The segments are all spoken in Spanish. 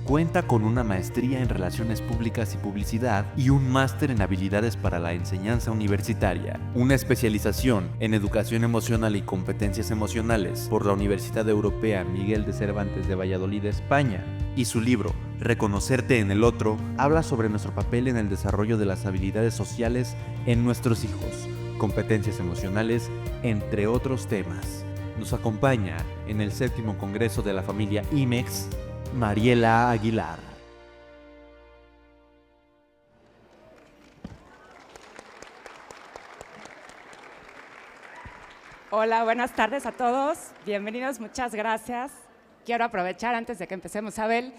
Cuenta con una maestría en Relaciones Públicas y Publicidad y un máster en Habilidades para la Enseñanza Universitaria, una especialización en Educación Emocional y Competencias Emocionales por la Universidad Europea Miguel de Cervantes de Valladolid, España, y su libro, Reconocerte en el otro, habla sobre nuestro papel en el desarrollo de las habilidades sociales en nuestros hijos, competencias emocionales, entre otros temas. Nos acompaña en el 7º Congreso de la Familia IMEX, Mariela Aguilar. Hola, buenas tardes a todos. Bienvenidos, muchas gracias. Quiero aprovechar antes de que empecemos, Abel,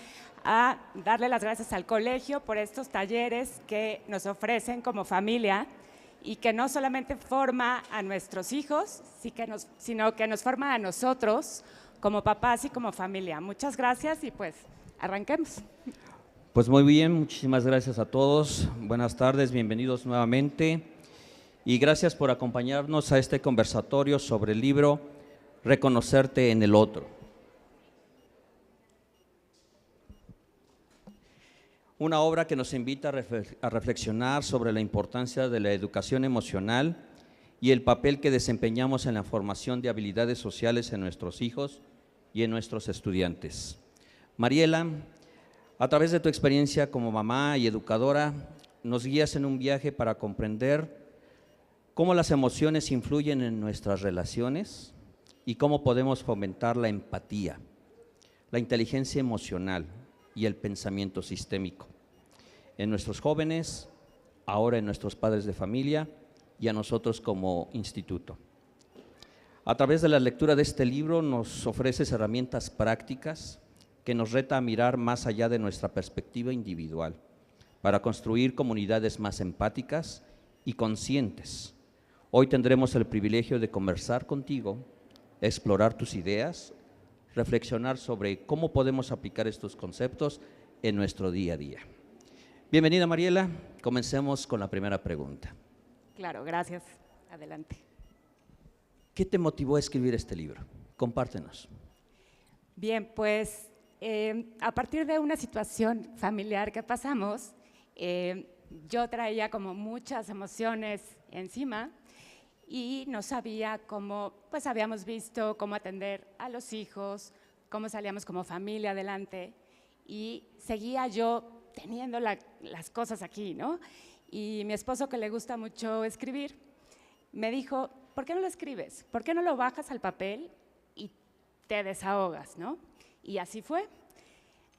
a darle las gracias al colegio por estos talleres que nos ofrecen como familia y que no solamente forma a nuestros hijos, sino que nos forma a nosotros como papás y como familia. Muchas gracias y pues arranquemos. Pues muy bien, muchísimas gracias a todos. Buenas tardes, bienvenidos nuevamente y gracias por acompañarnos a este conversatorio sobre el libro Reconocerte en el otro. Una obra que nos invita a reflexionar sobre la importancia de la educación emocional y el papel que desempeñamos en la formación de habilidades sociales en nuestros hijos y en nuestros estudiantes. Mariela, a través de tu experiencia como mamá y educadora, nos guías en un viaje para comprender cómo las emociones influyen en nuestras relaciones y cómo podemos fomentar la empatía, la inteligencia emocional y el pensamiento sistémico en nuestros jóvenes, ahora en nuestros padres de familia y a nosotros como instituto. A través de la lectura de este libro nos ofreces herramientas prácticas que nos reta a mirar más allá de nuestra perspectiva individual para construir comunidades más empáticas y conscientes. Hoy tendremos el privilegio de conversar contigo, explorar tus ideas, reflexionar sobre cómo podemos aplicar estos conceptos en nuestro día a día. Bienvenida, Mariela. Comencemos con la primera pregunta. Claro, gracias. Adelante. ¿Qué te motivó a escribir este libro? Compártenos. Bien, pues a partir de una situación familiar que pasamos, yo traía como muchas emociones encima y no sabía cómo, pues habíamos visto cómo atender a los hijos, cómo salíamos como familia adelante y seguía yo teniendo las cosas aquí, ¿no? Y mi esposo, que le gusta mucho escribir, me dijo, ¿por qué no lo escribes? ¿Por qué no lo bajas al papel y te desahogas, ¿no? Y así fue.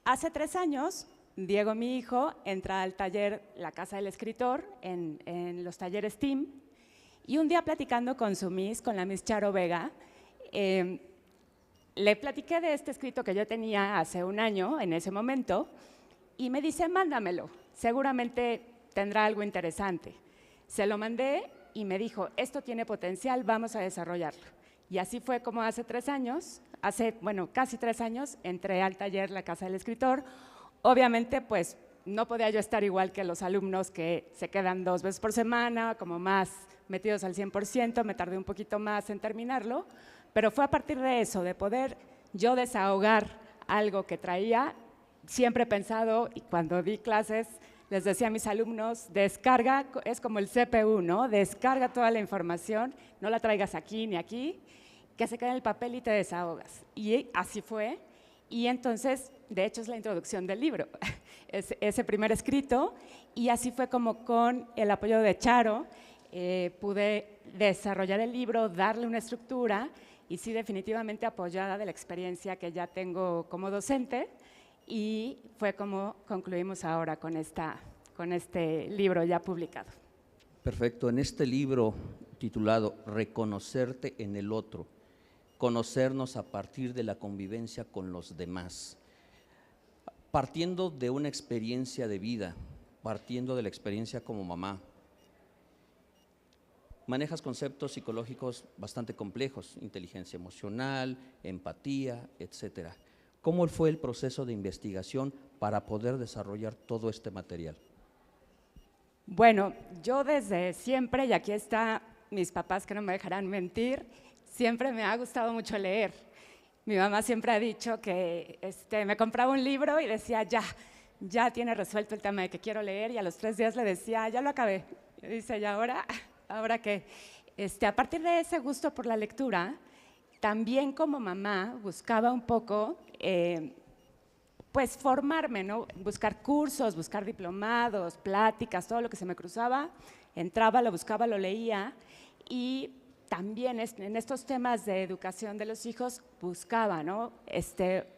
Hace 3 años, Diego, mi hijo, entra al taller La Casa del Escritor, en los talleres TEAM, y un día platicando con la Miss Charo Vega, le platiqué de este escrito que yo tenía hace 1 año, en ese momento, y me dice, mándamelo, seguramente tendrá algo interesante. Se lo mandé y me dijo, esto tiene potencial, vamos a desarrollarlo. Y así fue como hace 3 años, casi 3 años, entré al taller La Casa del Escritor. Obviamente, pues, no podía yo estar igual que los alumnos que se quedan 2 veces por semana, como más metidos al 100%, me tardé un poquito más en terminarlo, pero fue a partir de eso, de poder yo desahogar algo que traía. Siempre he pensado, y cuando di clases, les decía a mis alumnos, descarga, es como el CPU, ¿no? Descarga toda la información, no la traigas aquí ni aquí, que se quede en el papel y te desahogas. Y así fue, y entonces, de hecho, es la introducción del libro, ese primer escrito, y así fue como con el apoyo de Charo pude desarrollar el libro, darle una estructura, y sí, definitivamente apoyada de la experiencia que ya tengo como docente, y fue como concluimos ahora con este libro ya publicado. Perfecto. En este libro titulado Reconocerte en el otro, conocernos a partir de la convivencia con los demás, partiendo de una experiencia de vida, partiendo de la experiencia como mamá, manejas conceptos psicológicos bastante complejos, inteligencia emocional, empatía, etcétera. ¿Cómo fue el proceso de investigación para poder desarrollar todo este material? Bueno, yo desde siempre, y aquí están mis papás que no me dejarán mentir, siempre me ha gustado mucho leer. Mi mamá siempre ha dicho que me compraba un libro y decía, ya tiene resuelto el tema de que quiero leer, y a los 3 días le decía, ya lo acabé. Y dice, ¿y ahora qué? A partir de ese gusto por la lectura, también como mamá buscaba un poco, pues formarme, ¿no? Buscar cursos, buscar diplomados, pláticas, todo lo que se me cruzaba, entraba, lo buscaba, lo leía, y también en estos temas de educación de los hijos buscaba, ¿no?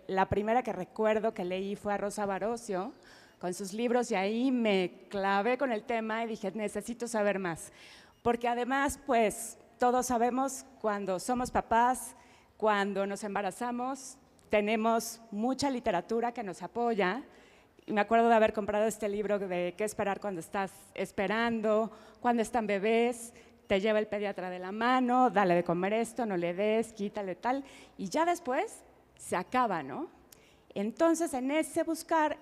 La primera que recuerdo que leí fue a Rosa Barocio con sus libros, y ahí me clavé con el tema y dije, necesito saber más. Porque además, pues, todos sabemos cuando somos papás, cuando nos embarazamos, tenemos mucha literatura que nos apoya. Y me acuerdo de haber comprado este libro de qué esperar cuando estás esperando, cuando están bebés, te lleva el pediatra de la mano, dale de comer esto, no le des, quítale tal, y ya después se acaba, ¿no? Entonces, en ese buscar,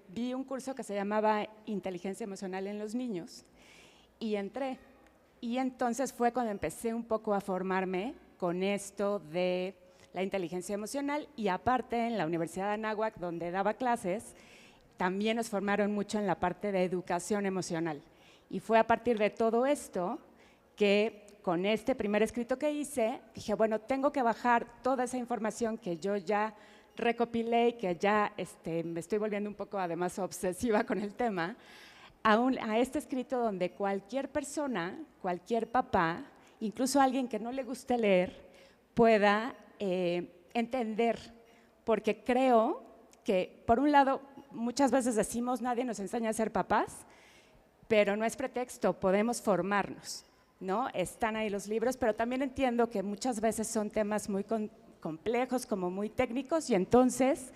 vi un curso que se llamaba Inteligencia Emocional en los Niños, y entré. Y entonces fue cuando empecé un poco a formarme con esto de la inteligencia emocional, y aparte en la Universidad de Anáhuac, donde daba clases, también nos formaron mucho en la parte de educación emocional. Y fue a partir de todo esto que con este primer escrito que hice, dije, bueno, tengo que bajar toda esa información que yo ya recopilé y que ya me estoy volviendo un poco además obsesiva con el tema, a este escrito donde cualquier persona, cualquier papá, incluso alguien que no le guste leer, pueda entender, porque creo que, por un lado, muchas veces decimos, nadie nos enseña a ser papás, pero no es pretexto, podemos formarnos, ¿no? Están ahí los libros, pero también entiendo que muchas veces son temas muy complejos, como muy técnicos, y entonces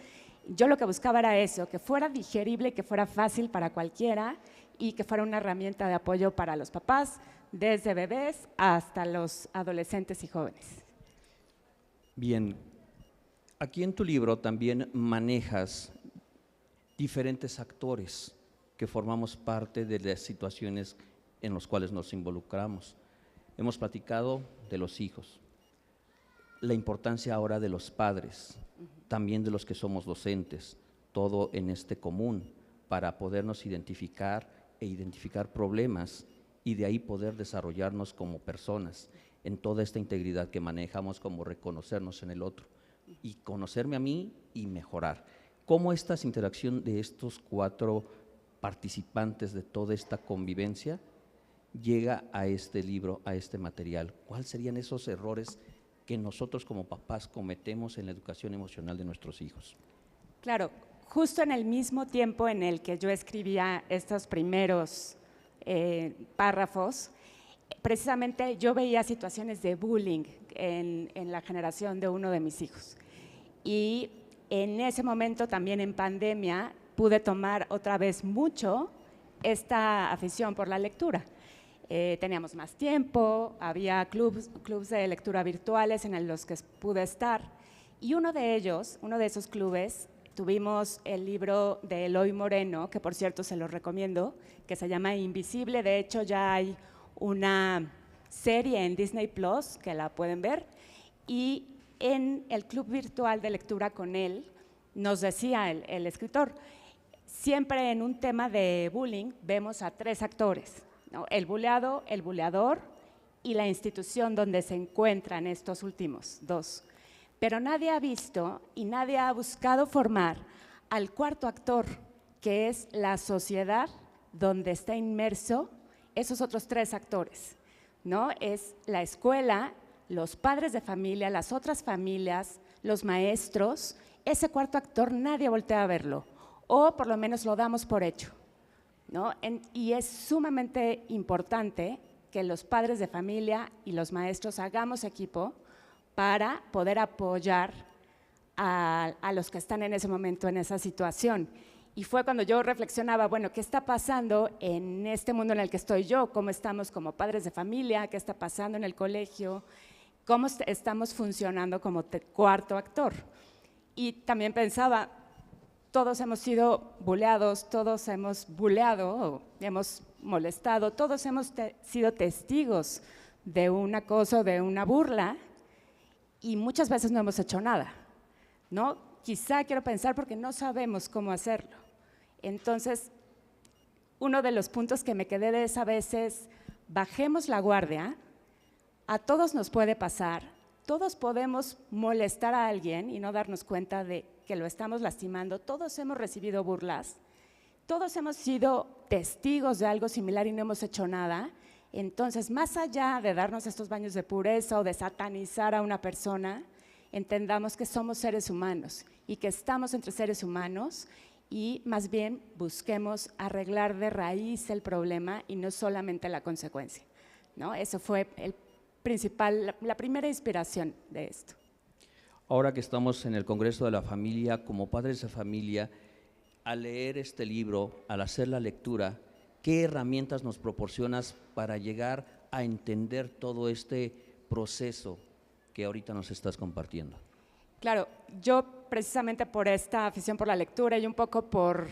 yo lo que buscaba era eso, que fuera digerible, que fuera fácil para cualquiera y que fuera una herramienta de apoyo para los papás, desde bebés hasta los adolescentes y jóvenes. Bien, aquí en tu libro también manejas diferentes actores que formamos parte de las situaciones en las cuales nos involucramos. Hemos platicado de los hijos, la importancia ahora de los padres, también de los que somos docentes, todo en este común, para podernos identificar problemas y de ahí poder desarrollarnos como personas en toda esta integridad que manejamos, como reconocernos en el otro y conocerme a mí y mejorar. ¿Cómo esta interacción de estos 4 participantes de toda esta convivencia llega a este libro, a este material? ¿Cuáles serían esos errores que nosotros como papás cometemos en la educación emocional de nuestros hijos? Claro, justo en el mismo tiempo en el que yo escribía estos primeros párrafos, precisamente yo veía situaciones de bullying en la generación de uno de mis hijos. Y en ese momento, también en pandemia, pude tomar otra vez mucho esta afición por la lectura. Teníamos más tiempo, había clubs de lectura virtuales en los que pude estar, y uno de esos clubes, tuvimos el libro de Eloy Moreno, que por cierto se lo recomiendo, que se llama Invisible. De hecho, ya hay una serie en Disney Plus que la pueden ver, y en el club virtual de lectura con él nos decía el escritor, siempre en un tema de bullying vemos a 3 actores, ¿no? El buleado, el buleador y la institución donde se encuentran estos últimos 2. Pero nadie ha visto y nadie ha buscado formar al 4.º actor, que es la sociedad donde está inmerso esos otros 3 actores, ¿no? Es la escuela, los padres de familia, las otras familias, los maestros. Ese 4.º actor nadie voltea a verlo, o por lo menos lo damos por hecho, ¿no? Y es sumamente importante que los padres de familia y los maestros hagamos equipo para poder apoyar a los que están en ese momento en esa situación. Y fue cuando yo reflexionaba, bueno, ¿qué está pasando en este mundo en el que estoy yo? ¿Cómo estamos como padres de familia? ¿Qué está pasando en el colegio? ¿Cómo estamos funcionando como 4.º actor? Y también pensaba, todos hemos sido buleados, todos hemos buleado, hemos molestado, todos hemos sido testigos de un acoso, de una burla, y muchas veces no hemos hecho nada, ¿no? Quizá quiero pensar porque no sabemos cómo hacerlo. Entonces, uno de los puntos que me quedé de esa vez es, bajemos la guardia, a todos nos puede pasar, todos podemos molestar a alguien y no darnos cuenta de que lo estamos lastimando, todos hemos recibido burlas, todos hemos sido testigos de algo similar y no hemos hecho nada. Entonces, más allá de darnos estos baños de pureza o de satanizar a una persona, entendamos que somos seres humanos y que estamos entre seres humanos y más bien busquemos arreglar de raíz el problema y no solamente la consecuencia, ¿no? Eso fue la primera inspiración de esto. Ahora que estamos en el Congreso de la Familia, como padres de familia, al leer este libro, al hacer la lectura, ¿qué herramientas nos proporcionas para llegar a entender todo este proceso que ahorita nos estás compartiendo? Claro, yo precisamente por esta afición por la lectura y un poco por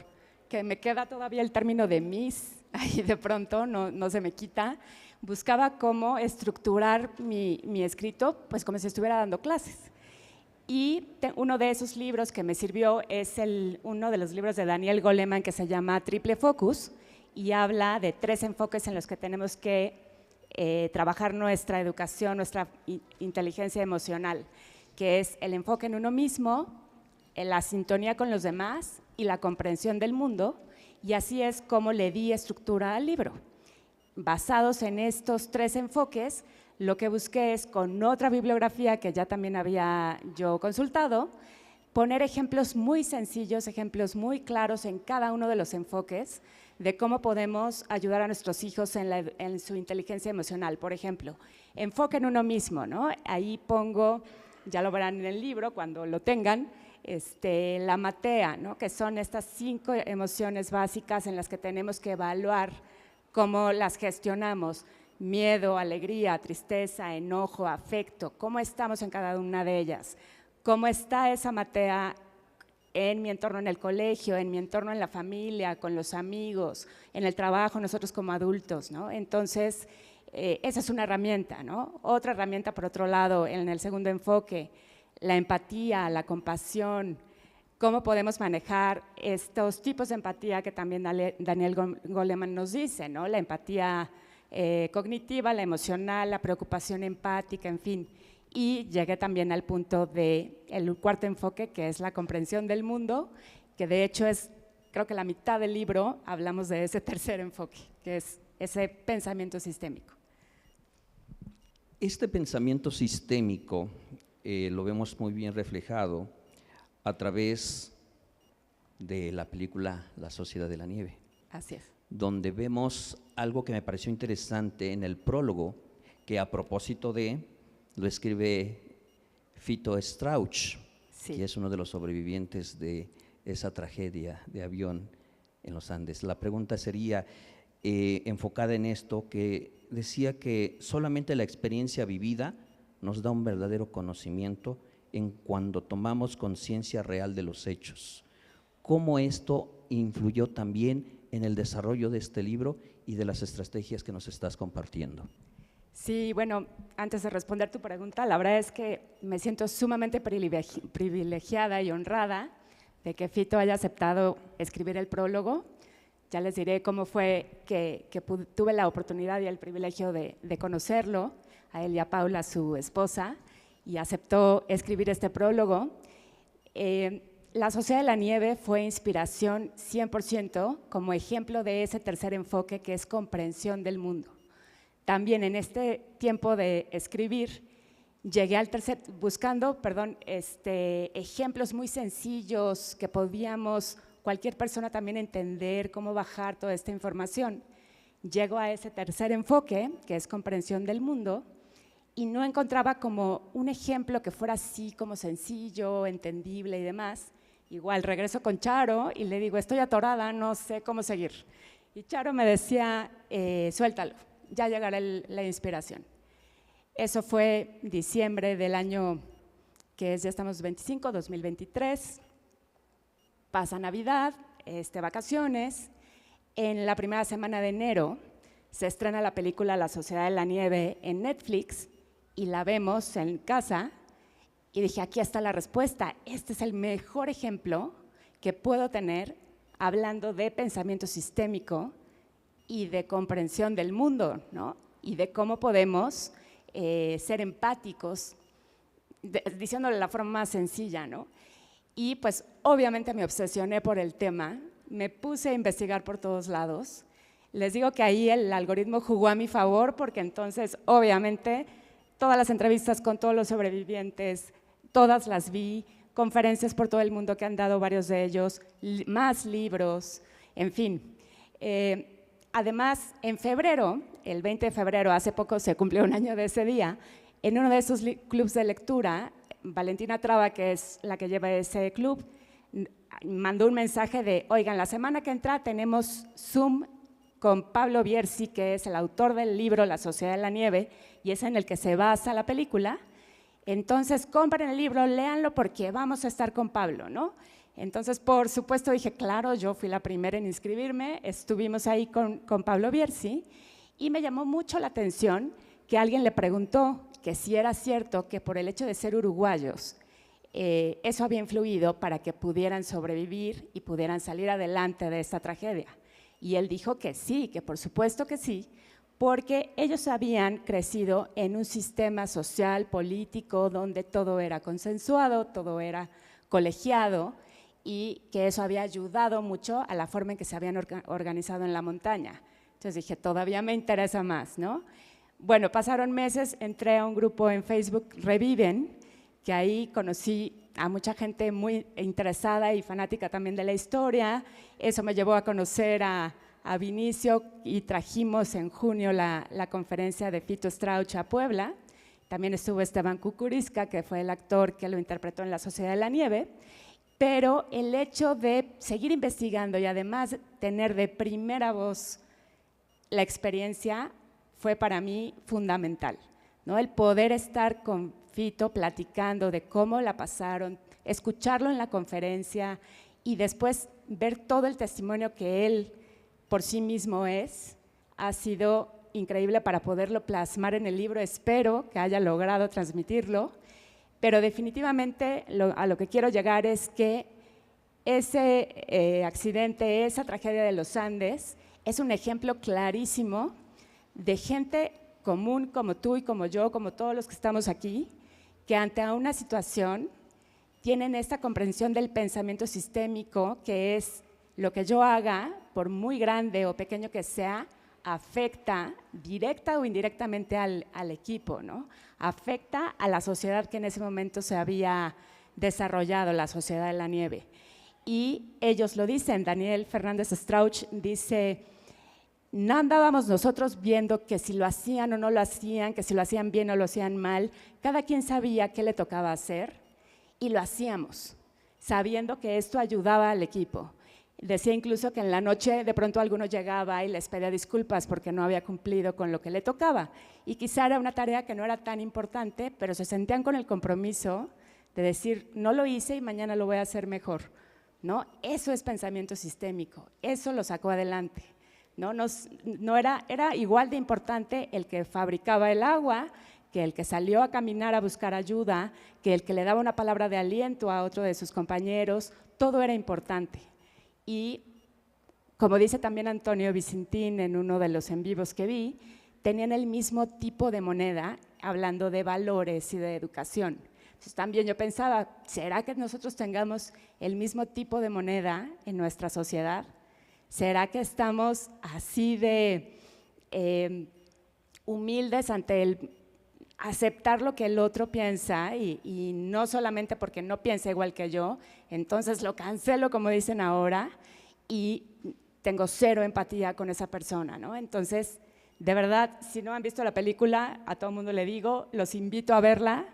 que me queda todavía el término de Miss, ahí de pronto no se me quita, buscaba cómo estructurar mi escrito, pues como si estuviera dando clases. Y uno de esos libros que me sirvió es uno de los libros de Daniel Goleman que se llama Triple Focus y habla de 3 enfoques en los que tenemos que trabajar nuestra educación, nuestra inteligencia emocional, que es el enfoque en uno mismo, en la sintonía con los demás y la comprensión del mundo, y así es como le di estructura al libro. Basados en estos 3 enfoques, lo que busqué es, con otra bibliografía que ya también había yo consultado, poner ejemplos muy sencillos, ejemplos muy claros en cada uno de los enfoques de cómo podemos ayudar a nuestros hijos en su inteligencia emocional. Por ejemplo, enfoque en uno mismo, ¿no? Ahí pongo, ya lo verán en el libro cuando lo tengan, la matea, ¿no? Que son estas 5 emociones básicas en las que tenemos que evaluar cómo las gestionamos: miedo, alegría, tristeza, enojo, afecto, cómo estamos en cada una de ellas, cómo está esa matea en mi entorno en el colegio, en mi entorno en la familia, con los amigos, en el trabajo, nosotros como adultos, ¿no? Entonces, esa es una herramienta, ¿no? Otra herramienta, por otro lado, en el segundo enfoque, la empatía, la compasión, cómo podemos manejar estos tipos de empatía que también Daniel Goleman nos dice, ¿no? La empatía cognitiva, la emocional, la preocupación empática, en fin. Y llegué también al punto del cuarto enfoque, que es la comprensión del mundo, que de hecho es, creo que la mitad del libro hablamos de ese tercer enfoque, que es ese pensamiento sistémico. Este pensamiento sistémico lo vemos muy bien reflejado a través de la película La Sociedad de la Nieve. Así es. Donde vemos algo que me pareció interesante en el prólogo, que a propósito lo escribe Fito Strauch, sí, que es uno de los sobrevivientes de esa tragedia de avión en los Andes. La pregunta sería, enfocada en esto, que decía que solamente la experiencia vivida nos da un verdadero conocimiento en cuando tomamos conciencia real de los hechos. ¿Cómo esto influyó también en el desarrollo de este libro y de las estrategias que nos estás compartiendo? Sí, bueno, antes de responder tu pregunta, la verdad es que me siento sumamente privilegiada y honrada de que Fito haya aceptado escribir el prólogo. Ya les diré cómo fue que tuve la oportunidad y el privilegio de conocerlo, a él y a Paula, su esposa, y aceptó escribir este prólogo. La Sociedad de la Nieve fue inspiración 100% como ejemplo de ese tercer enfoque que es comprensión del mundo. También en este tiempo de escribir, llegué al buscando ejemplos muy sencillos que podíamos cualquier persona también entender cómo bajar toda esta información. Llego a ese tercer enfoque, que es comprensión del mundo, y no encontraba como un ejemplo que fuera así como sencillo, entendible y demás. Igual regreso con Charo y le digo, estoy atorada, no sé cómo seguir. Y Charo me decía, suéltalo, ya llegará la inspiración. Eso fue diciembre del año que ya estamos 2023. Pasa Navidad, vacaciones. En la primera semana de enero se estrena la película La Sociedad de la Nieve en Netflix y la vemos en casa Y dije, aquí está la respuesta. Este es el mejor ejemplo que puedo tener hablando de pensamiento sistémico y de comprensión del mundo, ¿no? Y de cómo podemos ser empáticos, diciéndole la forma más sencilla, ¿no? Y pues obviamente me obsesioné por el tema, me puse a investigar por todos lados. Les digo que ahí el algoritmo jugó a mi favor porque entonces obviamente todas las entrevistas con todos los sobrevivientes, todas las vi, conferencias por todo el mundo que han dado varios de ellos, más libros, en fin. Además, en febrero, el 20 de febrero, hace poco se cumplió un año de ese día, en uno de esos clubs de lectura, Valentina Traba, que es la que lleva ese club, mandó un mensaje de, oigan, la semana que entra tenemos Zoom con Pablo Bierzi, que es el autor del libro La Sociedad de la Nieve, y es en el que se basa la película. Entonces, compren el libro, léanlo porque vamos a estar con Pablo, ¿no? Entonces, por supuesto, dije, claro, yo fui la primera en inscribirme, estuvimos ahí con Pablo Bierzi, y me llamó mucho la atención que alguien le preguntó que si era cierto que por el hecho de ser uruguayos, eso había influido para que pudieran sobrevivir y pudieran salir adelante de esta tragedia. Y él dijo que sí, que por supuesto que sí, porque ellos habían crecido en un sistema social, político, donde todo era consensuado, todo era colegiado, y que eso había ayudado mucho a la forma en que se habían organizado en la montaña. Entonces dije, todavía me interesa más, ¿no? Bueno, pasaron meses, entré a un grupo en Facebook, Reviven, que ahí conocí a mucha gente muy interesada y fanática también de la historia. Eso me llevó a conocer a Vinicio y trajimos en junio la conferencia de Fito Strauch a Puebla. También estuvo Esteban Kukurizka, que fue el actor que lo interpretó en La Sociedad de la Nieve. Pero el hecho de seguir investigando y además tener de primera voz la experiencia fue para mí fundamental, ¿no? El poder estar con Fito platicando de cómo la pasaron, escucharlo en la conferencia y después ver todo el testimonio que él por sí mismo ha sido increíble para poderlo plasmar en el libro. Espero que haya logrado transmitirlo, pero definitivamente a lo que quiero llegar es que ese accidente, esa tragedia de los Andes, es un ejemplo clarísimo de gente común como tú y como yo, como todos los que estamos aquí, que ante una situación tienen esta comprensión del pensamiento sistémico, que es lo que yo haga, por muy grande o pequeño que sea, afecta directa o indirectamente al equipo, ¿no? Afecta a la sociedad que en ese momento se había desarrollado, la Sociedad de la Nieve. Y ellos lo dicen, Daniel Fernández Strauch dice, no andábamos nosotros viendo que si lo hacían o no lo hacían, que si lo hacían bien o lo hacían mal, cada quien sabía qué le tocaba hacer y lo hacíamos, sabiendo que esto ayudaba al equipo. Decía incluso que en la noche de pronto alguno llegaba y les pedía disculpas porque no había cumplido con lo que le tocaba. Y quizá era una tarea que no era tan importante, pero se sentían con el compromiso de decir, no lo hice y mañana lo voy a hacer mejor, ¿no? Eso es pensamiento sistémico, eso lo sacó adelante, ¿no? Era igual de importante el que fabricaba el agua, que el que salió a caminar a buscar ayuda, que el que le daba una palabra de aliento a otro de sus compañeros, todo era importante. Y como dice también Antonio Vicentín en uno de los en vivos que vi, tenían el mismo tipo de moneda hablando de valores y de educación. Entonces también yo pensaba, ¿será que nosotros tengamos el mismo tipo de moneda en nuestra sociedad? ¿Será que estamos así de humildes ante el aceptar lo que el otro piensa y no solamente porque no piensa igual que yo, entonces lo cancelo como dicen ahora y tengo cero empatía con esa persona, ¿no? Entonces, de verdad, si no han visto la película, a todo el mundo le digo, los invito a verla.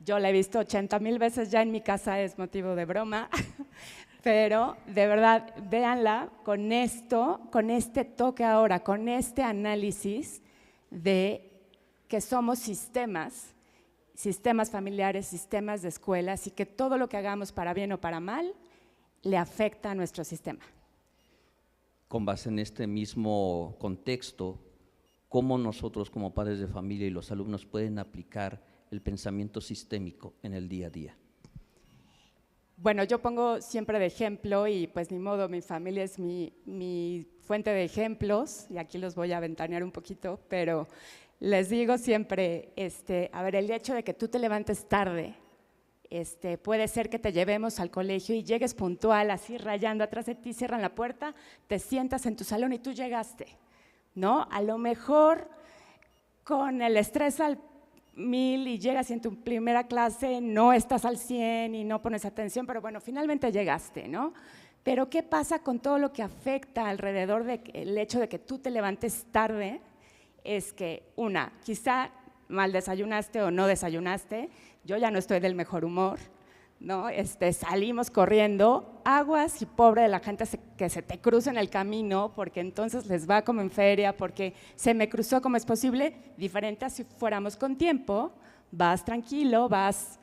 Yo la he visto 80,000 veces ya en mi casa, es motivo de broma, pero de verdad, véanla con esto, con este toque ahora, con este análisis de que somos sistemas familiares, sistemas de escuelas y que todo lo que hagamos para bien o para mal le afecta a nuestro sistema. Con base en este mismo contexto, ¿cómo nosotros como padres de familia y los alumnos pueden aplicar el pensamiento sistémico en el día a día? Bueno, yo pongo siempre de ejemplo y pues ni modo, mi familia es mi fuente de ejemplos y aquí los voy a ventanear un poquito, pero les digo siempre, a ver, el hecho de que tú te levantes tarde, puede ser que te llevemos al colegio y llegues puntual, así rayando atrás de ti, cierran la puerta, te sientas en tu salón y tú llegaste, ¿no? A lo mejor con el estrés al 1000 y llegas y en tu primera clase no estás al 100 y no pones atención, pero bueno, finalmente llegaste, ¿no? Pero ¿qué pasa con todo lo que afecta alrededor del hecho de que tú te levantes tarde? Es que, quizá mal desayunaste o no desayunaste, yo ya no estoy del mejor humor, ¿no? Salimos corriendo, aguas y pobre de la gente que se te cruza en el camino, porque entonces les va como en feria, porque se me cruzó como es posible, diferente a si fuéramos con tiempo, vas tranquilo, vas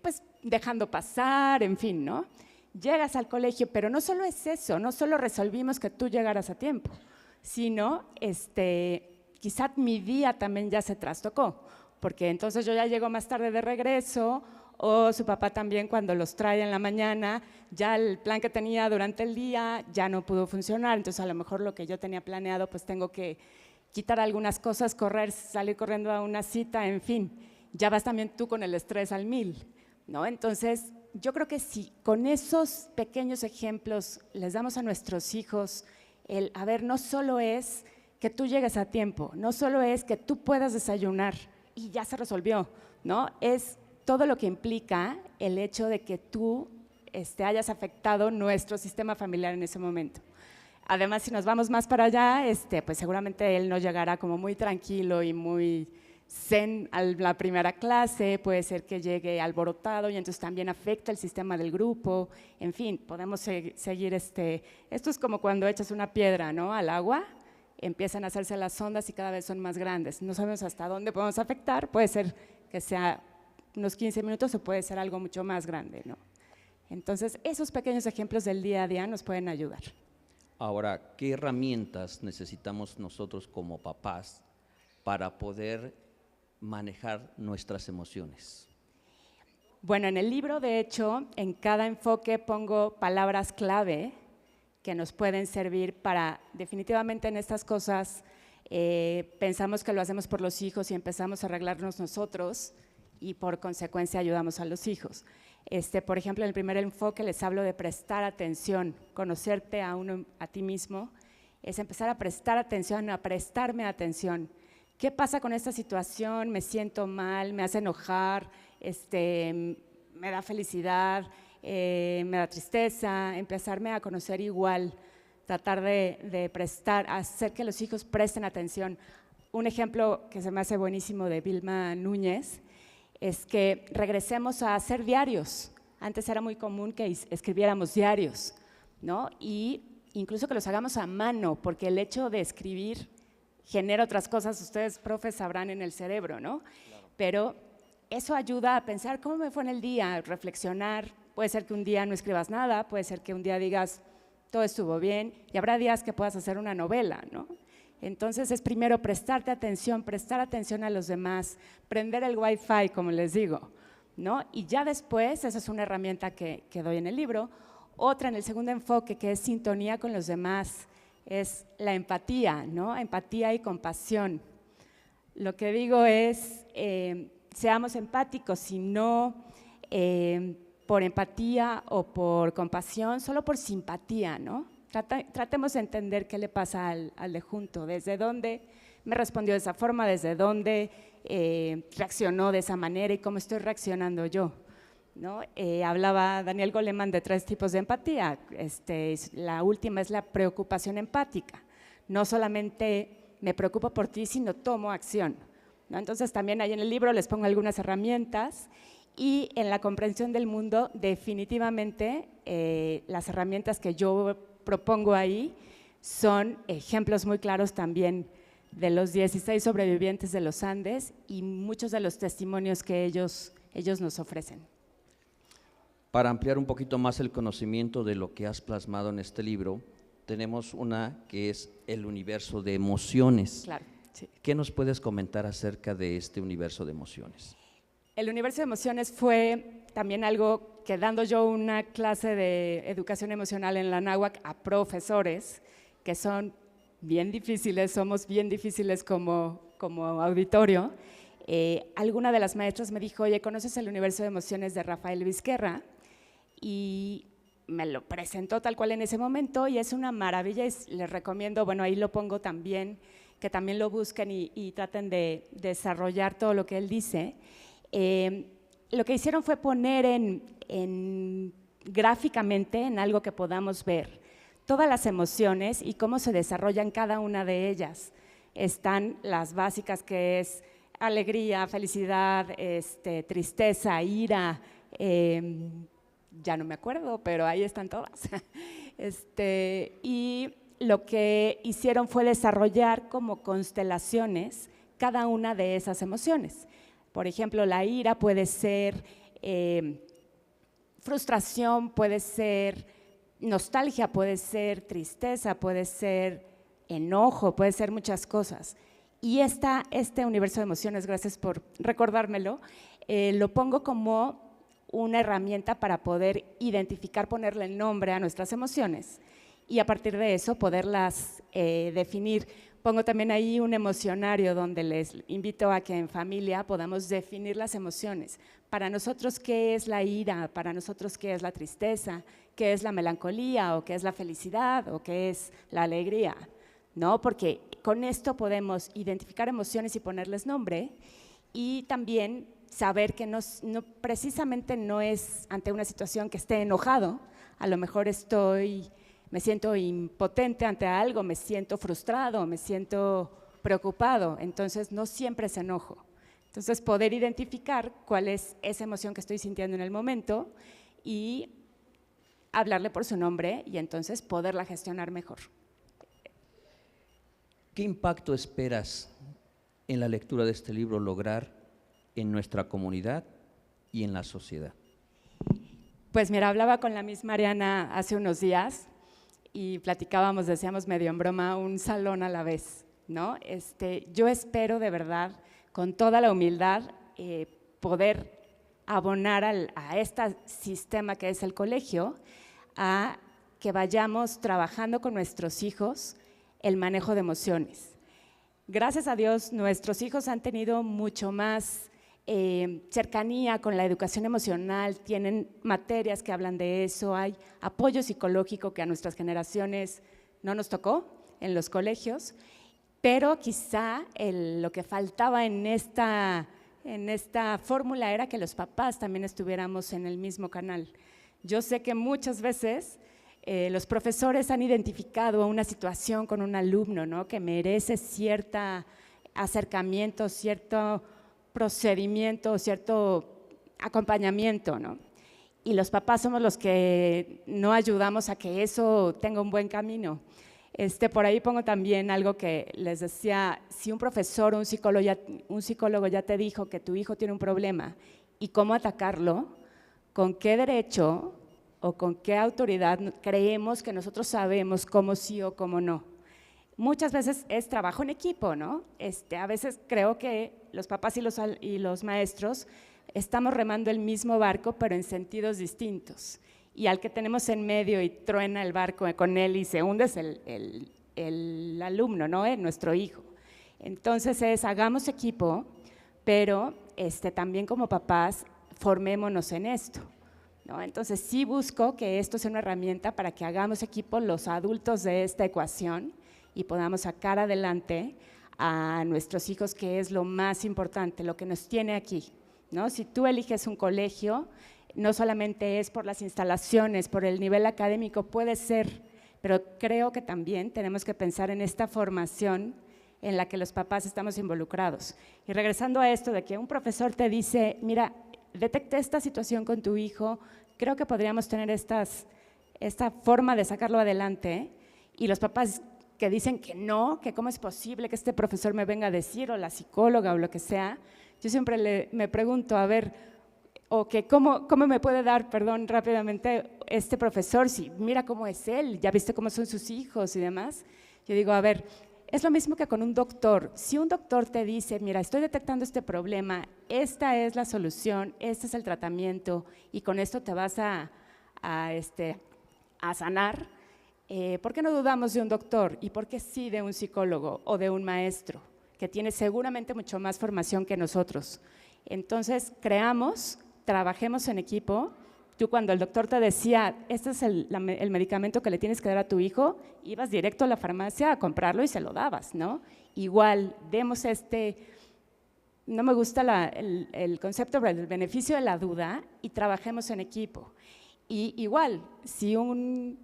pues dejando pasar, en fin, ¿no? Llegas al colegio, pero no solo es eso, no solo resolvimos que tú llegaras a tiempo, sino quizá mi día también ya se trastocó, porque entonces yo ya llego más tarde de regreso, o su papá también cuando los trae en la mañana, ya el plan que tenía durante el día ya no pudo funcionar, entonces a lo mejor lo que yo tenía planeado pues tengo que quitar algunas cosas, salir corriendo a una cita, en fin, ya vas también tú con el estrés al 1000, ¿no? Entonces yo creo que si con esos pequeños ejemplos les damos a nuestros hijos a ver, no solo es que tú llegues a tiempo, no solo es que tú puedas desayunar y ya se resolvió, ¿no? Es todo lo que implica el hecho de que tú hayas afectado nuestro sistema familiar en ese momento. Además, si nos vamos más para allá, pues seguramente él no llegará como muy tranquilo y muy zen a la primera clase, puede ser que llegue alborotado y entonces también afecta el sistema del grupo, en fin, podemos seguir esto es como cuando echas una piedra, ¿no?, al agua, empiezan a hacerse las ondas y cada vez son más grandes, no sabemos hasta dónde podemos afectar, puede ser que sea unos 15 minutos o puede ser algo mucho más grande, ¿no? Entonces, esos pequeños ejemplos del día a día nos pueden ayudar. Ahora, ¿qué herramientas necesitamos nosotros como papás para poder manejar nuestras emociones? Bueno, en el libro, de hecho, en cada enfoque pongo palabras clave que nos pueden servir para, definitivamente en estas cosas, pensamos que lo hacemos por los hijos y empezamos a arreglarnos nosotros y por consecuencia ayudamos a los hijos. Por ejemplo, en el primer enfoque les hablo de prestar atención, conocerte a ti mismo, es empezar a prestar atención, a prestarme atención. ¿Qué pasa con esta situación? ¿Me siento mal? ¿Me hace enojar? ¿Me da felicidad? ¿Me da tristeza? Empezarme a conocer igual, tratar de hacer que los hijos presten atención. Un ejemplo que se me hace buenísimo de Vilma Núñez es que regresemos a hacer diarios. Antes era muy común que escribiéramos diarios, ¿no? Y incluso que los hagamos a mano, porque el hecho de escribir genera otras cosas, ustedes, profes, sabrán en el cerebro, ¿no? Claro. Pero eso ayuda a pensar cómo me fue en el día, reflexionar. Puede ser que un día no escribas nada, puede ser que un día digas todo estuvo bien, y habrá días que puedas hacer una novela, ¿no? Entonces es primero prestar atención a los demás, prender el Wi-Fi, como les digo, ¿no? Y ya después, esa es una herramienta que doy en el libro. Otra en el segundo enfoque, que es sintonía con los demás, es la empatía, ¿no? Empatía y compasión. Lo que digo es, seamos empáticos, y no por empatía o por compasión, solo por simpatía, ¿no? Tratemos de entender qué le pasa al de junto, desde dónde me respondió de esa forma, desde dónde reaccionó de esa manera y cómo estoy reaccionando yo, ¿no? Hablaba Daniel Goleman de 3 tipos de empatía. La última es la preocupación empática. No solamente me preocupo por ti, sino tomo acción, ¿no? Entonces también ahí en el libro les pongo algunas herramientas, y en la comprensión del mundo definitivamente las herramientas que yo propongo ahí son ejemplos muy claros también de los 16 sobrevivientes de los Andes y muchos de los testimonios que ellos nos ofrecen. Para ampliar un poquito más el conocimiento de lo que has plasmado en este libro, tenemos una que es el universo de emociones. Claro. Sí. ¿Qué nos puedes comentar acerca de este universo de emociones? El universo de emociones fue también algo que dando yo una clase de educación emocional en la náhuatl a profesores, que son bien difíciles, somos bien difíciles como auditorio, alguna de las maestras me dijo, oye, ¿conoces el universo de emociones de Rafael Vizquerra? Y me lo presentó tal cual en ese momento y es una maravilla y les recomiendo, bueno, ahí lo pongo también, que también lo busquen y traten de desarrollar todo lo que él dice. Lo que hicieron fue poner gráficamente en algo que podamos ver todas las emociones y cómo se desarrollan cada una de ellas. Están las básicas que es alegría, felicidad, tristeza, ira, ya no me acuerdo, pero ahí están todas. Y lo que hicieron fue desarrollar como constelaciones cada una de esas emociones. Por ejemplo, la ira puede ser frustración, puede ser nostalgia, puede ser tristeza, puede ser enojo, puede ser muchas cosas. Y este universo de emociones, gracias por recordármelo, lo pongo como una herramienta para poder identificar, ponerle nombre a nuestras emociones y a partir de eso poderlas definir. Pongo también ahí un emocionario donde les invito a que en familia podamos definir las emociones. Para nosotros, ¿qué es la ira? Para nosotros, ¿qué es la tristeza? ¿Qué es la melancolía? ¿O qué es la felicidad? ¿O qué es la alegría? ¿No? Porque con esto podemos identificar emociones y ponerles nombre y también saber que precisamente no es ante una situación que esté enojado, a lo mejor me siento impotente ante algo, me siento frustrado, me siento preocupado, entonces no siempre es enojo. Entonces poder identificar cuál es esa emoción que estoy sintiendo en el momento y hablarle por su nombre y entonces poderla gestionar mejor. ¿Qué impacto esperas en la lectura de este libro lograr en nuestra comunidad y en la sociedad? Pues mira, hablaba con la misma Mariana hace unos días y platicábamos, decíamos medio en broma, un salón a la vez, ¿no? Yo espero de verdad, con toda la humildad, poder abonar a este sistema que es el colegio, a que vayamos trabajando con nuestros hijos el manejo de emociones. Gracias a Dios, nuestros hijos han tenido mucho más cercanía con la educación emocional, tienen materias que hablan de eso, hay apoyo psicológico que a nuestras generaciones no nos tocó en los colegios, pero quizá lo que faltaba en esta fórmula era que los papás también estuviéramos en el mismo canal. Yo sé que muchas veces los profesores han identificado una situación con un alumno, ¿no? Que merece cierto acercamiento, cierto procedimiento, cierto acompañamiento, ¿no? Y los papás somos los que no ayudamos a que eso tenga un buen camino. Por ahí pongo también algo que les decía, si un profesor o un psicólogo ya te dijo que tu hijo tiene un problema y cómo atacarlo, con qué derecho o con qué autoridad creemos que nosotros sabemos cómo sí o cómo no. Muchas veces es trabajo en equipo, ¿no? A veces creo que los papás y los maestros estamos remando el mismo barco, pero en sentidos distintos. Y al que tenemos en medio y truena el barco con él y se hunde es el alumno, ¿no? Nuestro hijo. Entonces hagamos equipo, pero también como papás formémonos en esto, ¿no? Entonces sí busco que esto sea una herramienta para que hagamos equipo los adultos de esta ecuación y podamos sacar adelante a nuestros hijos, que es lo más importante, lo que nos tiene aquí, ¿no? Si tú eliges un colegio, no solamente es por las instalaciones, por el nivel académico, puede ser, pero creo que también tenemos que pensar en esta formación en la que los papás estamos involucrados. Y regresando a esto de que un profesor te dice, mira, detecté esta situación con tu hijo, creo que podríamos tener esta forma de sacarlo adelante, y los papás que dicen que no, que cómo es posible que este profesor me venga a decir, o la psicóloga o lo que sea, yo siempre me pregunto, a ver, o que cómo me puede dar, perdón, rápidamente, este profesor, si mira cómo es él, ya viste cómo son sus hijos y demás. Yo digo, a ver, Es lo mismo que con un doctor. Si un doctor te dice, mira, estoy detectando este problema, esta es la solución, este es el tratamiento y con esto te vas a sanar, ¿por qué no dudamos de un doctor? ¿Y por qué sí de un psicólogo o de un maestro que tiene seguramente mucho más formación que nosotros? Entonces, trabajemos en equipo. Tú cuando el doctor te decía, este es el medicamento que le tienes que dar a tu hijo, ibas directo a la farmacia a comprarlo y se lo dabas, ¿no? Igual, demos no me gusta el concepto del beneficio de la duda y trabajemos en equipo. Y igual, si no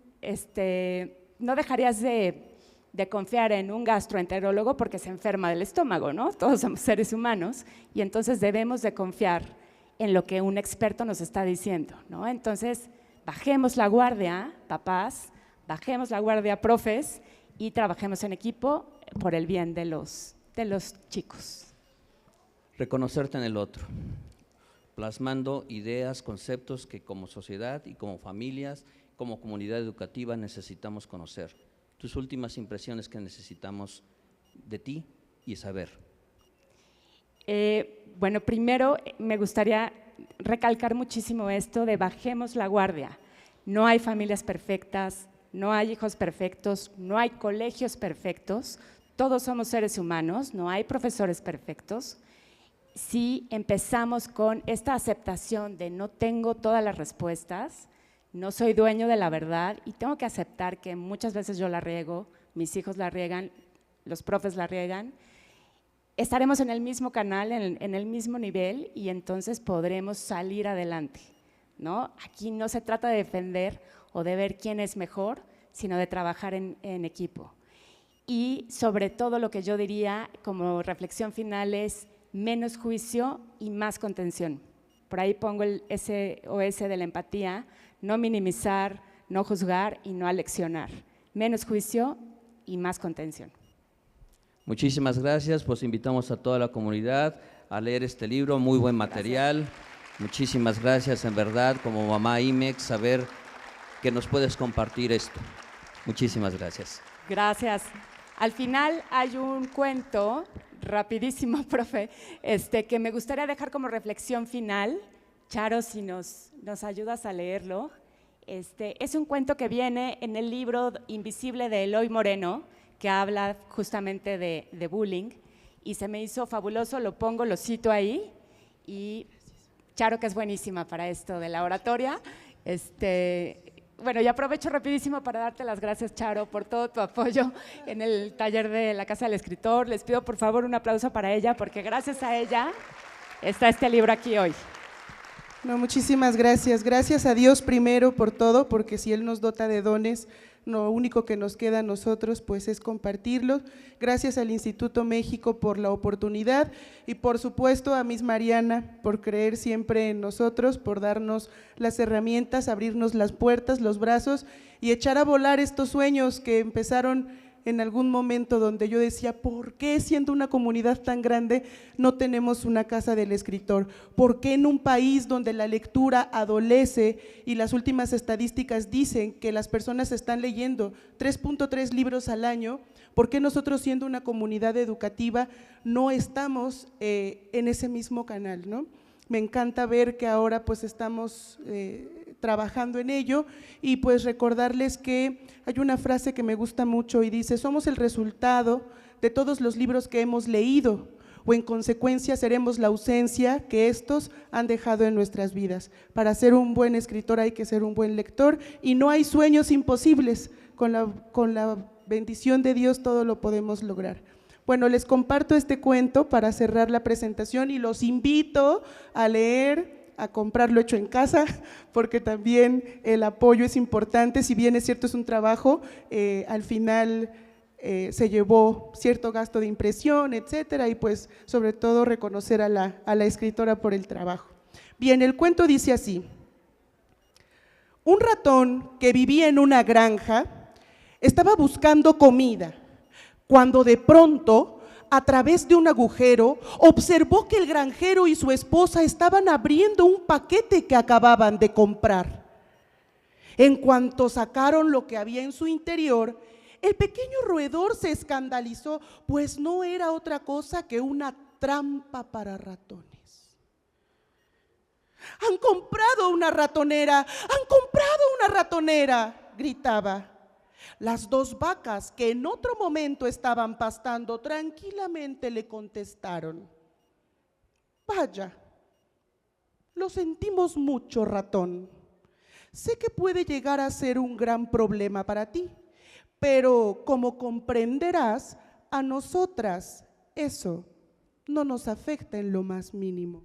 dejarías de confiar en un gastroenterólogo porque se enferma del estómago, ¿no? Todos somos seres humanos y entonces debemos de confiar en lo que un experto nos está diciendo, ¿no? Entonces, bajemos la guardia, papás, bajemos la guardia, profes, y trabajemos en equipo por el bien de los chicos. Reconocerte en el otro, plasmando ideas, conceptos que como sociedad y como familias, como comunidad educativa necesitamos conocer. Tus últimas impresiones que necesitamos de ti y saber. Bueno, primero me gustaría recalcar muchísimo esto de bajemos la guardia. No hay familias perfectas, no hay hijos perfectos, no hay colegios perfectos, todos somos seres humanos, no hay profesores perfectos. Si empezamos con esta aceptación de no tengo todas las respuestas, no soy dueño de la verdad y tengo que aceptar que muchas veces yo la riego, mis hijos la riegan, los profes la riegan, estaremos en el mismo canal, en el mismo nivel y entonces podremos salir adelante, ¿no? Aquí no se trata de defender o de ver quién es mejor, sino de trabajar en equipo. Y sobre todo lo que yo diría como reflexión final es menos juicio y más contención. Por ahí pongo el SOS de la empatía, no minimizar, no juzgar y no aleccionar. Menos juicio y más contención. Muchísimas gracias, pues invitamos a toda la comunidad a leer este libro, muy buen material. Gracias. Muchísimas gracias, en verdad, como mamá IMEX, saber que nos puedes compartir esto. Muchísimas gracias. Gracias. Al final hay un cuento, rapidísimo, profe, que me gustaría dejar como reflexión final. Charo, si nos ayudas a leerlo. Es un cuento que viene en el libro Invisible de Eloy Moreno, que habla justamente de bullying, y se me hizo fabuloso, lo cito ahí, y Charo, que es buenísima para esto de la oratoria, bueno, y aprovecho rapidísimo para darte las gracias, Charo, por todo tu apoyo en el taller de la Casa del Escritor. Les pido por favor un aplauso para ella, porque gracias a ella está este libro aquí hoy. No, muchísimas gracias. Gracias a Dios primero por todo, porque si Él nos dota de dones, lo único que nos queda a nosotros pues es compartirlos. Gracias al Instituto México por la oportunidad y por supuesto a Miss Mariana por creer siempre en nosotros, por darnos las herramientas, abrirnos las puertas, los brazos y echar a volar estos sueños que empezaron en algún momento donde yo decía, ¿por qué siendo una comunidad tan grande no tenemos una casa del escritor? ¿Por qué en un país donde la lectura adolece y las últimas estadísticas dicen que las personas están leyendo 3.3 libros al año, por qué nosotros siendo una comunidad educativa no estamos en ese mismo canal, ¿no? Me encanta ver que ahora pues estamos trabajando en ello y pues recordarles que hay una frase que me gusta mucho y dice, somos el resultado de todos los libros que hemos leído o en consecuencia seremos la ausencia que estos han dejado en nuestras vidas. Para ser un buen escritor hay que ser un buen lector y no hay sueños imposibles, con la bendición de Dios todo lo podemos lograr. Bueno, les comparto este cuento para cerrar la presentación y los invito a leer, a comprarlo hecho en casa, porque también el apoyo es importante, si bien es cierto es un trabajo, al final se llevó cierto gasto de impresión, etcétera, y pues sobre todo reconocer a la escritora por el trabajo. Bien, el cuento dice así: un ratón que vivía en una granja estaba buscando comida, cuando de pronto, a través de un agujero, observó que el granjero y su esposa estaban abriendo un paquete que acababan de comprar. En cuanto sacaron lo que había en su interior, El pequeño roedor se escandalizó, pues no era otra cosa que una trampa para ratones. ¡Han comprado una ratonera! ¡Han comprado una ratonera!, gritaba. Las dos vacas, que en otro momento estaban pastando tranquilamente, le contestaron: vaya, lo sentimos mucho, ratón. Sé que puede llegar a ser un gran problema para ti, pero como comprenderás, a nosotras eso no nos afecta en lo más mínimo.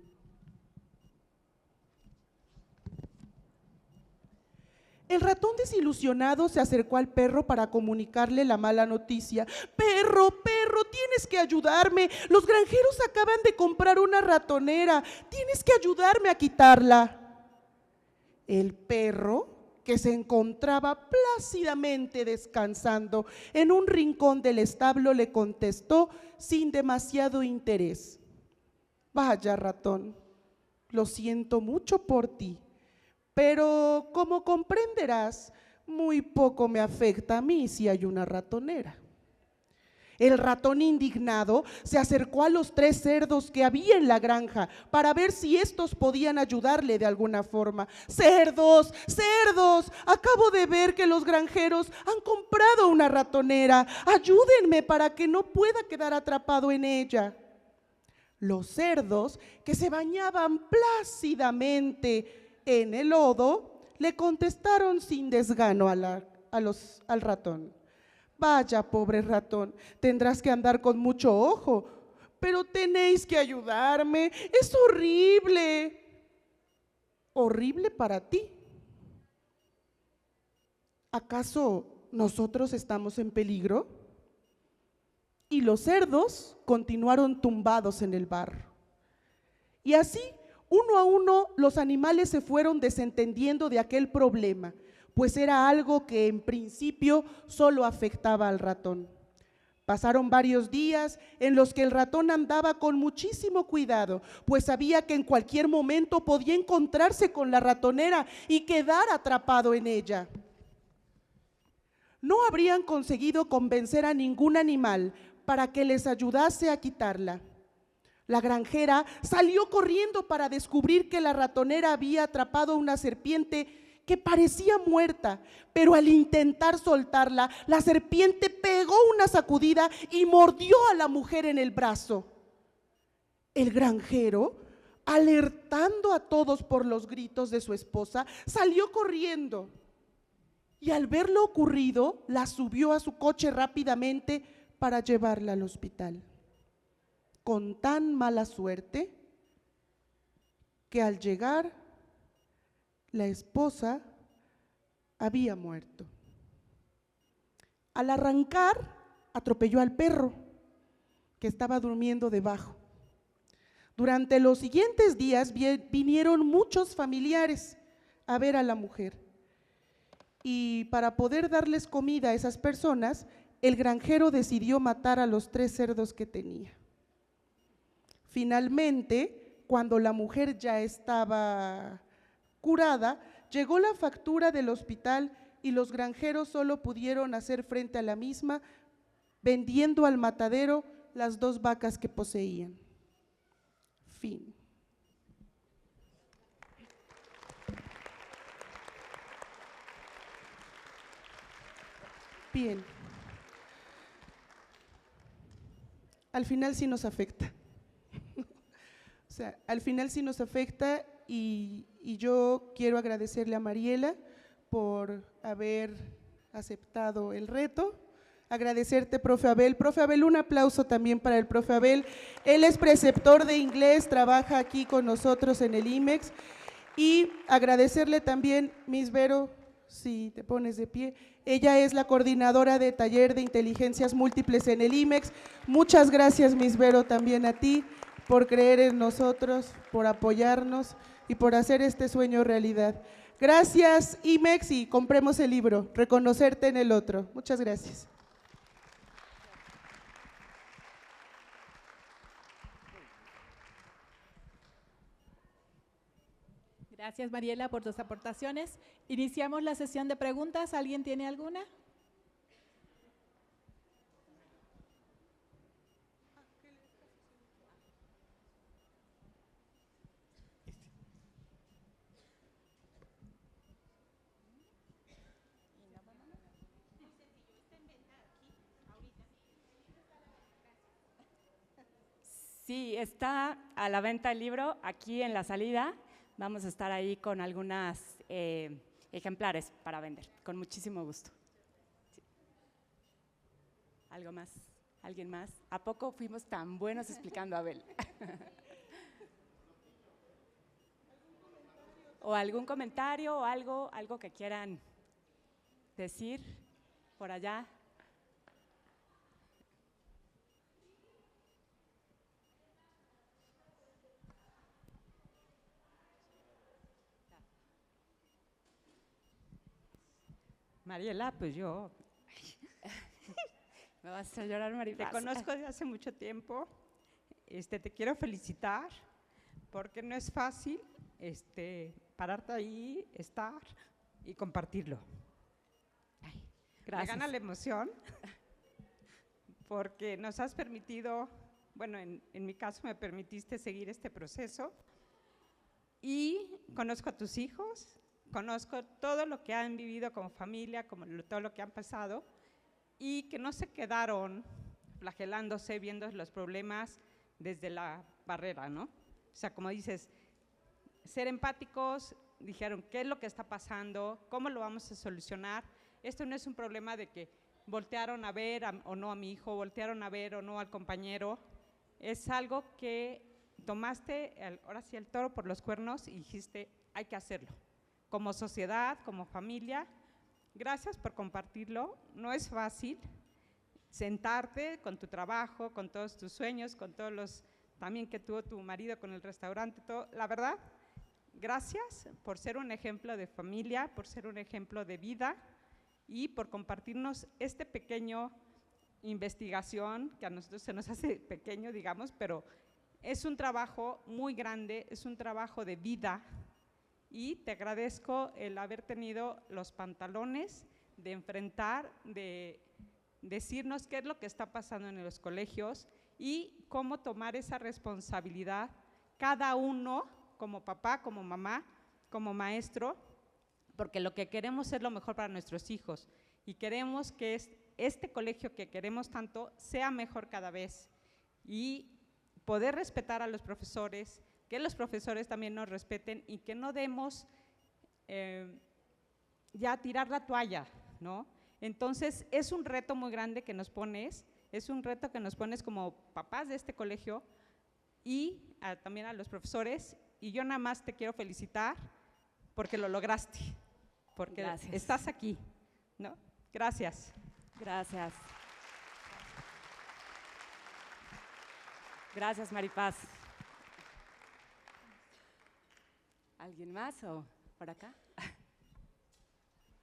El ratón desilusionado se acercó al perro para comunicarle la mala noticia. Perro, perro, tienes que ayudarme. Los granjeros acaban de comprar una ratonera. Tienes que ayudarme a quitarla. El perro, que se encontraba plácidamente descansando en un rincón del establo, le contestó sin demasiado interés: vaya, ratón, lo siento mucho por ti, pero como comprenderás, muy poco me afecta a mí si hay una ratonera. El ratón, indignado, se acercó a los 3 cerdos que había en la granja para ver si estos podían ayudarle de alguna forma. ¡Cerdos! ¡Cerdos! Acabo de ver que los granjeros han comprado una ratonera. Ayúdenme para que no pueda quedar atrapado en ella. Los cerdos, que se bañaban plácidamente en el lodo, le contestaron sin desgano al ratón: vaya, pobre ratón, tendrás que andar con mucho ojo, pero tenéis que ayudarme, es horrible. ¿Horrible para ti? ¿Acaso nosotros estamos en peligro? Y los cerdos continuaron tumbados en el barro. Y así, uno a uno, los animales se fueron desentendiendo de aquel problema, pues era algo que en principio solo afectaba al ratón. Pasaron varios días en los que el ratón andaba con muchísimo cuidado, pues sabía que en cualquier momento podía encontrarse con la ratonera y quedar atrapado en ella. No habrían conseguido convencer a ningún animal para que les ayudase a quitarla. La granjera salió corriendo para descubrir que la ratonera había atrapado una serpiente que parecía muerta, pero al intentar soltarla, la serpiente pegó una sacudida y mordió a la mujer en el brazo. El granjero, alertando a todos por los gritos de su esposa, salió corriendo y al ver lo ocurrido, la subió a su coche rápidamente para llevarla al hospital. Con tan mala suerte que al llegar, la esposa había muerto. Al arrancar, atropelló al perro que estaba durmiendo debajo. Durante los siguientes días vinieron muchos familiares a ver a la mujer. Y para poder darles comida a esas personas, el granjero decidió matar a los 3 cerdos que tenía. Finalmente, cuando la mujer ya estaba curada, llegó la factura del hospital y los granjeros solo pudieron hacer frente a la misma vendiendo al matadero las 2 vacas que poseían. Fin. Bien. Al final sí nos afecta. O sea, al final sí nos afecta y yo quiero agradecerle a Mariela por haber aceptado el reto. Agradecerte, profe Abel. Profe Abel, un aplauso también para el profe Abel. Él es preceptor de inglés, trabaja aquí con nosotros en el IMEX. Y agradecerle también, Miss Vero, si te pones de pie, ella es la coordinadora de taller de inteligencias múltiples en el IMEX. Muchas gracias, Miss Vero, también a ti por creer en nosotros, por apoyarnos y por hacer este sueño realidad. Gracias, IMEX, y compremos el libro, Reconocerte en el Otro. Muchas gracias. Gracias, Mariela, por tus aportaciones. Iniciamos la sesión de preguntas. ¿Alguien tiene alguna? Sí, está a la venta el libro aquí en la salida. Vamos a estar ahí con algunos ejemplares para vender, con muchísimo gusto. Sí. ¿Algo más? ¿Alguien más? ¿A poco fuimos tan buenos explicando, Abel? ¿O algún comentario o algo que quieran decir por allá? Mariela, pues yo Me vas a llorar, Maripaz. te conozco desde hace mucho tiempo. Te quiero felicitar porque no es fácil pararte ahí, estar y compartirlo. Ay, Gracias. Me gana la emoción porque nos has permitido, bueno, en mi caso me permitiste seguir este proceso y conozco a tus hijos, conozco todo lo que han vivido como familia, todo lo que han pasado y que no se quedaron flagelándose viendo los problemas desde la barrera, ¿no? O sea, como dices, ser empáticos, dijeron, ¿qué es lo que está pasando? ¿Cómo lo vamos a solucionar? Esto no es un problema de que voltearon a ver o no a mi hijo, voltearon a ver o no al compañero. Es algo que tomaste, ahora sí, el toro por los cuernos y dijiste, hay que hacerlo. Como sociedad, como familia, gracias por compartirlo. No es fácil sentarte con tu trabajo, con todos tus sueños, con todos los también que tuvo tu marido con el restaurante, todo. La verdad, gracias por ser un ejemplo de familia, por ser un ejemplo de vida y por compartirnos este pequeño investigación que a nosotros se nos hace pequeño, digamos, pero es un trabajo muy grande, es un trabajo de vida y te agradezco el haber tenido los pantalones de enfrentar, de decirnos qué es lo que está pasando en los colegios y cómo tomar esa responsabilidad cada uno, como papá, como mamá, como maestro, porque lo que queremos es lo mejor para nuestros hijos y queremos que este colegio que queremos tanto sea mejor cada vez y poder respetar a los profesores, que los profesores también nos respeten y que no demos ya tirar la toalla, ¿no? Entonces, es un reto muy grande que nos pones, es un reto que nos pones como papás de este colegio y también a los profesores, y yo nada más te quiero felicitar porque lo lograste, porque Gracias. estás aquí, ¿no? Gracias. Gracias. Gracias, Maripaz. ¿Alguien más o por acá?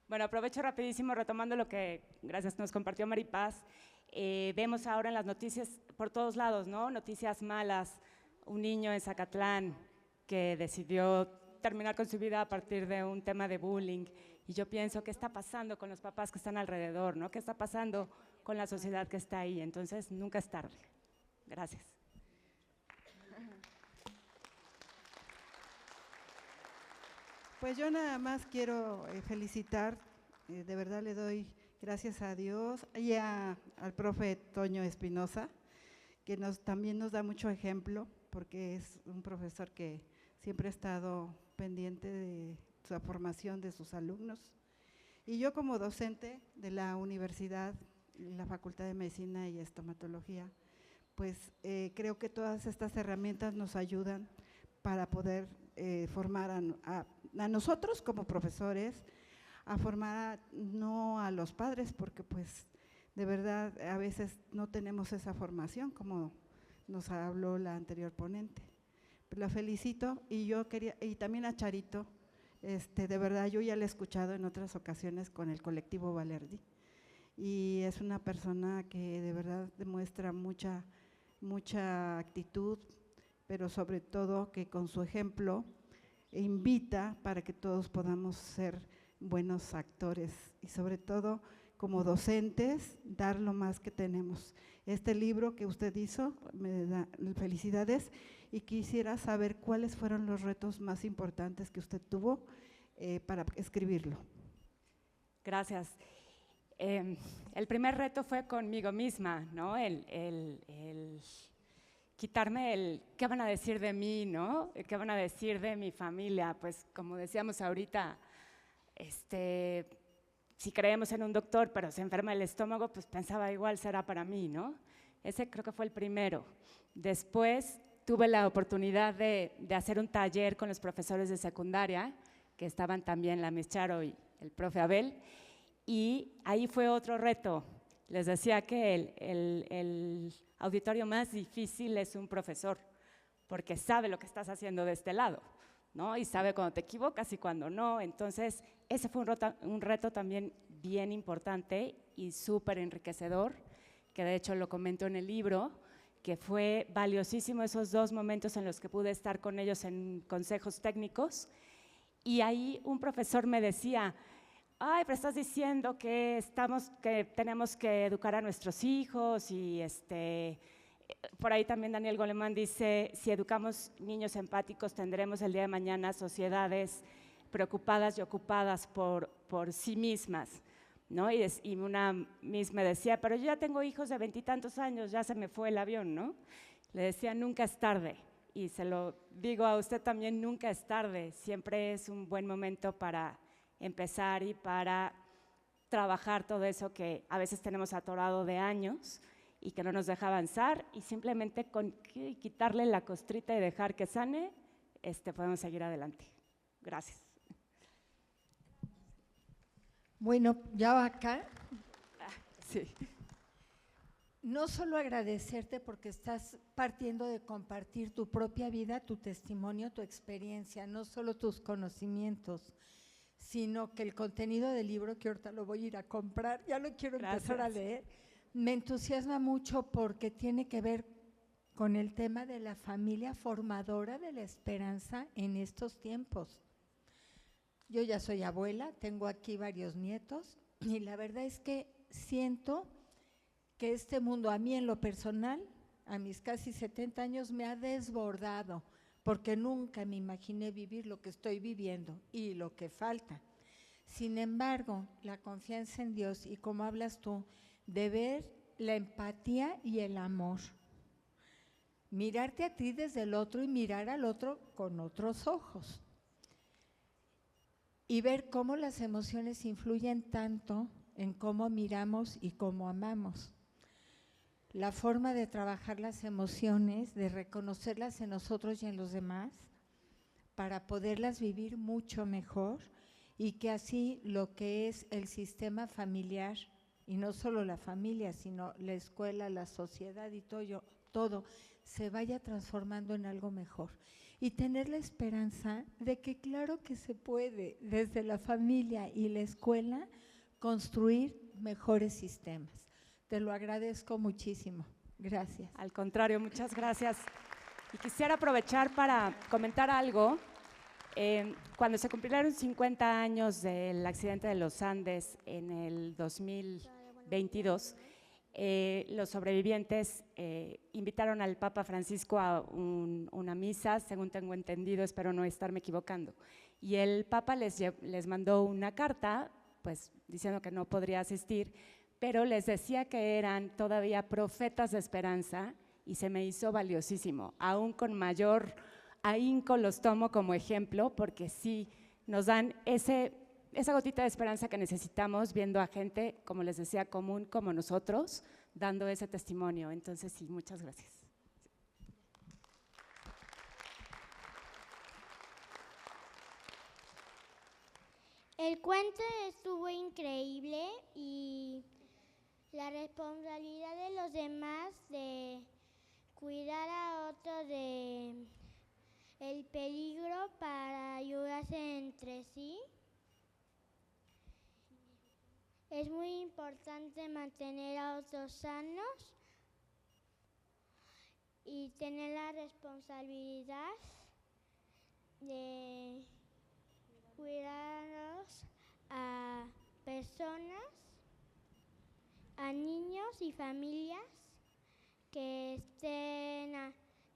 Bueno, aprovecho rapidísimo retomando lo que, gracias, nos compartió Maripaz. Vemos ahora en las noticias por todos lados, ¿no? Noticias malas, un niño en Zacatlán que decidió terminar con su vida a partir de un tema de bullying. Y yo pienso, ¿qué está pasando con los papás que están alrededor, ¿no? ¿Qué está pasando con la sociedad que está ahí? Entonces, nunca es tarde. Gracias. Pues yo nada más quiero felicitar, de verdad le doy gracias a Dios y al profe Toño Espinosa, que también nos da mucho ejemplo, porque es un profesor que siempre ha estado pendiente de la formación de sus alumnos. Y yo como docente de la universidad, la Facultad de Medicina y Estomatología, pues creo que todas estas herramientas nos ayudan para poder formar a nosotros como profesores, a formar no a los padres, porque pues de verdad a veces no tenemos esa formación, como nos habló la anterior ponente. Pero la felicito y yo quería, y también a Charito, de verdad yo ya la he escuchado en otras ocasiones con el colectivo Valerdi, y es una persona que de verdad demuestra mucha actitud, pero sobre todo que con su ejemplo invita para que todos podamos ser buenos actores y sobre todo como docentes dar lo más que tenemos. Este libro que usted hizo, me da felicidades y quisiera saber cuáles fueron los retos más importantes que usted tuvo para escribirlo. Gracias. El primer reto fue conmigo misma, ¿no? quitarme el qué van a decir de mí, ¿no? ¿Qué van a decir de mi familia? Pues como decíamos ahorita, si creemos en un doctor pero se enferma el estómago, pues pensaba igual será para mí, ¿no? Ese creo que fue el primero. Después tuve la oportunidad de hacer un taller con los profesores de secundaria, que estaban también la Miss Charo y el profe Abel, y ahí fue otro reto. Les decía que el auditorio más difícil es un profesor, porque sabe lo que estás haciendo de este lado, ¿no? Y sabe cuando te equivocas y cuando no. Entonces, ese fue un reto también bien importante y súper enriquecedor, que de hecho lo comento en el libro, que fue valiosísimo esos 2 momentos en los que pude estar con ellos en consejos técnicos. Y ahí un profesor me decía, ay, pero estás diciendo que tenemos que educar a nuestros hijos y por ahí también Daniel Goleman dice, si educamos niños empáticos tendremos el día de mañana sociedades preocupadas y ocupadas por sí mismas, ¿no? Y una Miss me decía, pero yo ya tengo hijos de 20 y tantos años, ya se me fue el avión, ¿no? Le decía, nunca es tarde. Y se lo digo a usted también, nunca es tarde, siempre es un buen momento para empezar y para trabajar todo eso que a veces tenemos atorado de años y que no nos deja avanzar, y simplemente con quitarle la costrita y dejar que sane, podemos seguir adelante. Gracias. Bueno, ya acá. Sí. No solo agradecerte porque estás partiendo de compartir tu propia vida, tu testimonio, tu experiencia, no solo tus conocimientos, sino que el contenido del libro, que ahorita lo voy a ir a comprar, ya lo quiero empezar a leer, me entusiasma mucho porque tiene que ver con el tema de la familia formadora de la esperanza en estos tiempos. Yo ya soy abuela, tengo aquí varios nietos y la verdad es que siento que este mundo a mí en lo personal, a mis casi 70 años, me ha desbordado, porque nunca me imaginé vivir lo que estoy viviendo y lo que falta. Sin embargo, la confianza en Dios y como hablas tú, de ver la empatía y el amor. Mirarte a ti desde el otro y mirar al otro con otros ojos. Y ver cómo las emociones influyen tanto en cómo miramos y cómo amamos. La forma de trabajar las emociones, de reconocerlas en nosotros y en los demás, para poderlas vivir mucho mejor y que así lo que es el sistema familiar, y no solo la familia, sino la escuela, la sociedad y todo se vaya transformando en algo mejor. Y tener la esperanza de que claro que se puede, desde la familia y la escuela, construir mejores sistemas. Te lo agradezco muchísimo. Gracias. Al contrario, muchas gracias. Y quisiera aprovechar para comentar algo. Cuando se cumplieron 50 años del accidente de los Andes en el 2022, los sobrevivientes invitaron al Papa Francisco a una misa, según tengo entendido, espero no estarme equivocando. Y el Papa les mandó una carta, pues diciendo que no podría asistir, pero les decía que eran todavía profetas de esperanza y se me hizo valiosísimo. Aún con mayor ahínco los tomo como ejemplo porque sí nos dan esa gotita de esperanza que necesitamos viendo a gente, como les decía, común como nosotros, dando ese testimonio. Entonces sí, muchas gracias. El cuento estuvo increíble y la responsabilidad de los demás de cuidar a otro de el peligro para ayudarse entre sí. Es muy importante mantener a otros sanos y tener la responsabilidad de cuidarnos a personas, a niños y familias que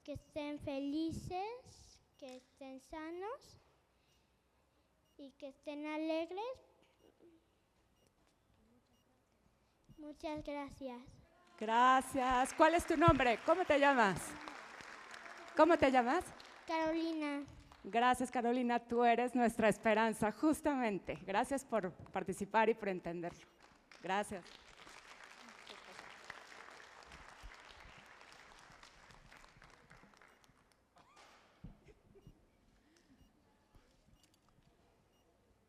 estén felices, que estén sanos y que estén alegres. Muchas gracias. Gracias. ¿Cuál es tu nombre? ¿Cómo te llamas? ¿Cómo te llamas? Carolina. Gracias, Carolina, tú eres nuestra esperanza, justamente. Gracias por participar y por entenderlo. Gracias.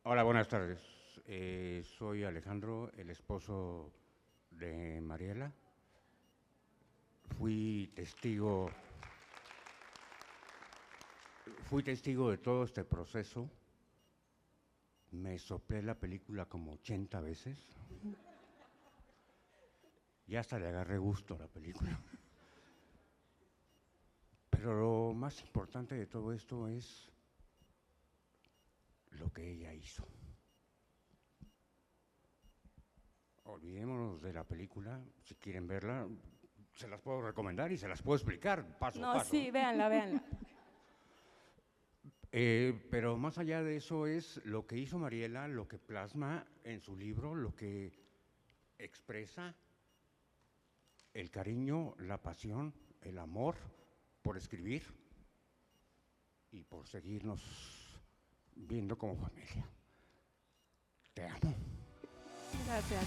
Hola, buenas tardes. Soy Alejandro, el esposo de Mariela. Fui testigo de todo este proceso. Me soplé la película como 80 veces. Y hasta le agarré gusto a la película. Pero lo más importante de todo esto es lo que ella hizo. Olvidémonos de la película, si quieren verla, se las puedo recomendar y se las puedo explicar paso a paso. No, sí, véanla, véanla. Pero más allá de eso es lo que hizo Mariela, lo que plasma en su libro, lo que expresa el cariño, la pasión, el amor por escribir y por seguirnos viendo como familia. Te amo. Gracias.